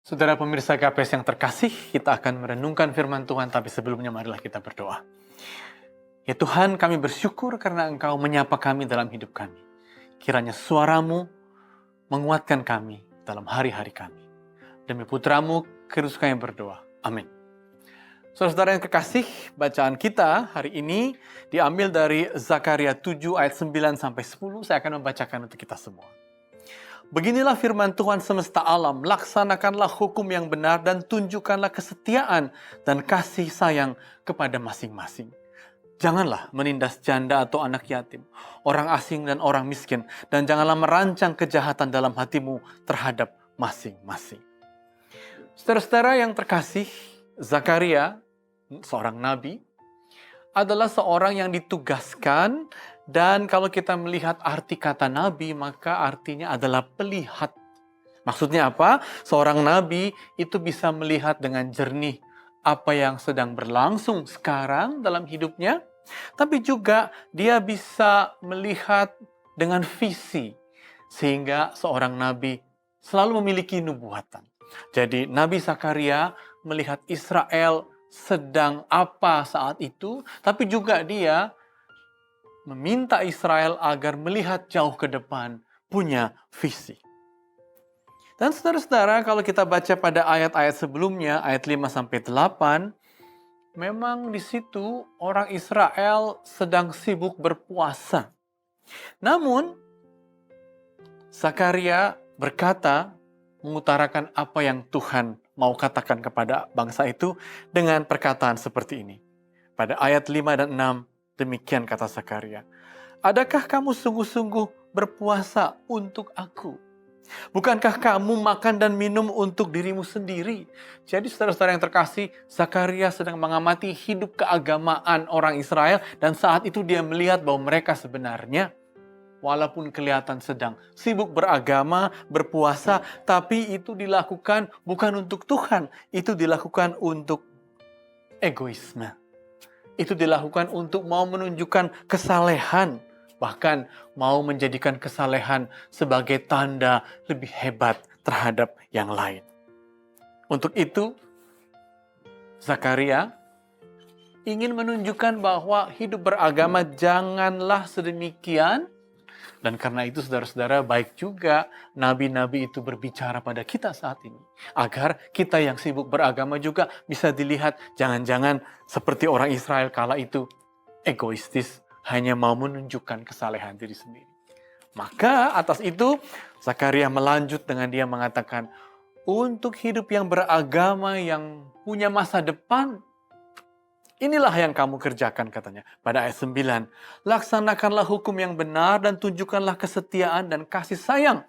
Saudara pemirsa KPS yang terkasih, kita akan merenungkan firman Tuhan, tapi sebelumnya marilah kita berdoa. Ya Tuhan, kami bersyukur karena Engkau menyapa kami dalam hidup kami. Kiranya suara-Mu menguatkan kami dalam hari-hari kami. Demi putra-Mu, Kristus kami berdoa. Amin. Saudara-saudara yang terkasih, bacaan kita hari ini diambil dari Zakaria 7 ayat 9 sampai 10. Saya akan membacakan untuk kita semua. Beginilah firman Tuhan semesta alam, laksanakanlah hukum yang benar dan tunjukkanlah kesetiaan dan kasih sayang kepada masing-masing. Janganlah menindas janda atau anak yatim, orang asing dan orang miskin, dan janganlah merancang kejahatan dalam hatimu terhadap masing-masing. Saudara-saudara yang terkasih, Zakaria, seorang nabi, adalah seorang yang ditugaskan, dan kalau kita melihat arti kata nabi, maka artinya adalah pelihat. Maksudnya apa? Seorang nabi itu bisa melihat dengan jernih apa yang sedang berlangsung sekarang dalam hidupnya, tapi juga dia bisa melihat dengan visi, sehingga seorang nabi selalu memiliki nubuatan. Jadi Nabi Zakaria melihat Israel sedang apa saat itu, tapi juga dia meminta Israel agar melihat jauh ke depan, punya visi. Dan saudara-saudara, kalau kita baca pada ayat-ayat sebelumnya, ayat 5-8, memang di situ orang Israel sedang sibuk berpuasa. Namun, Zakaria berkata, mengutarakan apa yang Tuhan mau katakan kepada bangsa itu dengan perkataan seperti ini. Pada ayat 5 dan 6, demikian kata Zakaria. Adakah kamu sungguh-sungguh berpuasa untuk aku? Bukankah kamu makan dan minum untuk dirimu sendiri? Jadi saudara-saudara yang terkasih, Zakaria sedang mengamati hidup keagamaan orang Israel, dan saat itu dia melihat bahwa mereka sebenarnya walaupun kelihatan sedang sibuk beragama, berpuasa, tapi itu dilakukan bukan untuk Tuhan, itu dilakukan untuk egoisme. Itu dilakukan untuk mau menunjukkan kesalehan, bahkan mau menjadikan kesalehan sebagai tanda lebih hebat terhadap yang lain. Untuk itu, Zakaria ingin menunjukkan bahwa hidup beragama janganlah sedemikian. Dan karena itu saudara-saudara, baik juga nabi-nabi itu berbicara pada kita saat ini. Agar kita yang sibuk beragama juga bisa dilihat jangan-jangan seperti orang Israel kala itu egoistis, hanya mau menunjukkan kesalehan diri sendiri. Maka atas itu Zakaria melanjut dengan dia mengatakan, untuk hidup yang beragama yang punya masa depan, inilah yang kamu kerjakan, katanya. Pada ayat 9, laksanakanlah hukum yang benar dan tunjukkanlah kesetiaan dan kasih sayang.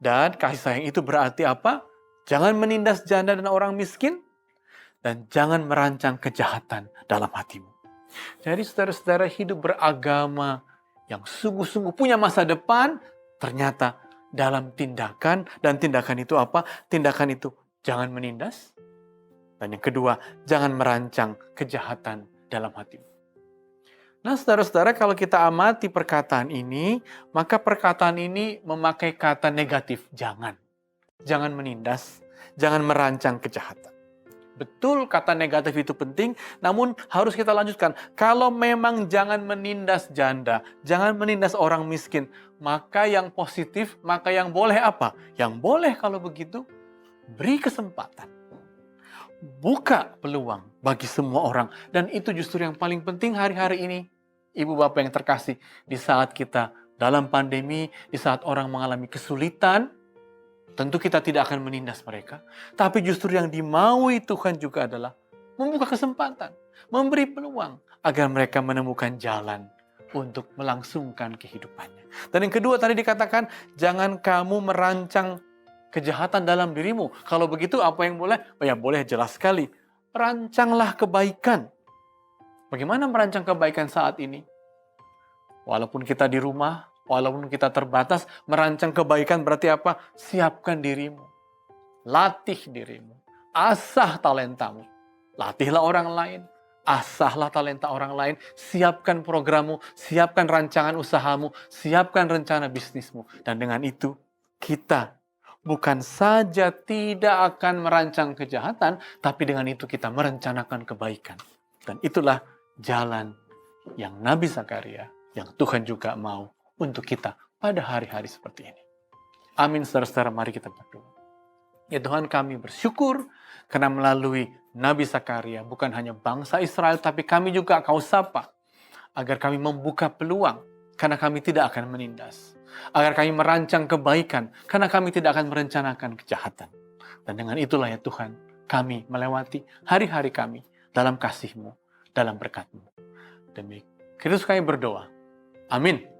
Dan kasih sayang itu berarti apa? Jangan menindas janda dan orang miskin, dan jangan merancang kejahatan dalam hatimu. Jadi saudara-saudara, hidup beragama yang sungguh-sungguh punya masa depan, ternyata dalam tindakan, dan tindakan itu apa? Tindakan itu jangan menindas. Dan yang kedua, jangan merancang kejahatan dalam hatimu. Nah, saudara-saudara, kalau kita amati perkataan ini, maka perkataan ini memakai kata negatif, jangan. Jangan menindas, jangan merancang kejahatan. Betul, kata negatif itu penting, namun harus kita lanjutkan. Kalau memang jangan menindas janda, jangan menindas orang miskin, maka yang positif, maka yang boleh apa? Yang boleh kalau begitu, beri kesempatan. Buka peluang bagi semua orang. Dan itu justru yang paling penting hari-hari ini. Ibu bapak yang terkasih, di saat kita dalam pandemi, di saat orang mengalami kesulitan, tentu kita tidak akan menindas mereka. Tapi justru yang dimaui Tuhan juga adalah membuka kesempatan, memberi peluang agar mereka menemukan jalan untuk melangsungkan kehidupannya. Dan yang kedua tadi dikatakan, jangan kamu merancang kejahatan dalam dirimu. Kalau begitu apa yang boleh? Oh ya, boleh, jelas sekali. Rancanglah kebaikan. Bagaimana merancang kebaikan saat ini? Walaupun kita di rumah, walaupun kita terbatas, merancang kebaikan berarti apa? Siapkan dirimu. Latih dirimu. Asah talentamu. Latihlah orang lain. Asahlah talenta orang lain. Siapkan programmu. Siapkan rancangan usahamu. Siapkan rencana bisnismu. Dan dengan itu, kita bukan saja tidak akan merancang kejahatan, tapi dengan itu kita merencanakan kebaikan. Dan itulah jalan yang Nabi Zakaria, yang Tuhan juga mau untuk kita pada hari-hari seperti ini. Amin, saudara-saudara, mari kita berdoa. Ya Tuhan, kami bersyukur karena melalui Nabi Zakaria, bukan hanya bangsa Israel, tapi kami juga Kau sapa, agar kami membuka peluang, karena kami tidak akan menindas. Agar kami merancang kebaikan, karena kami tidak akan merencanakan kejahatan. Dan dengan itulah ya Tuhan, kami melewati hari-hari kami dalam kasih-Mu, dalam berkat-Mu. Demi Kristus kami berdoa. Amin.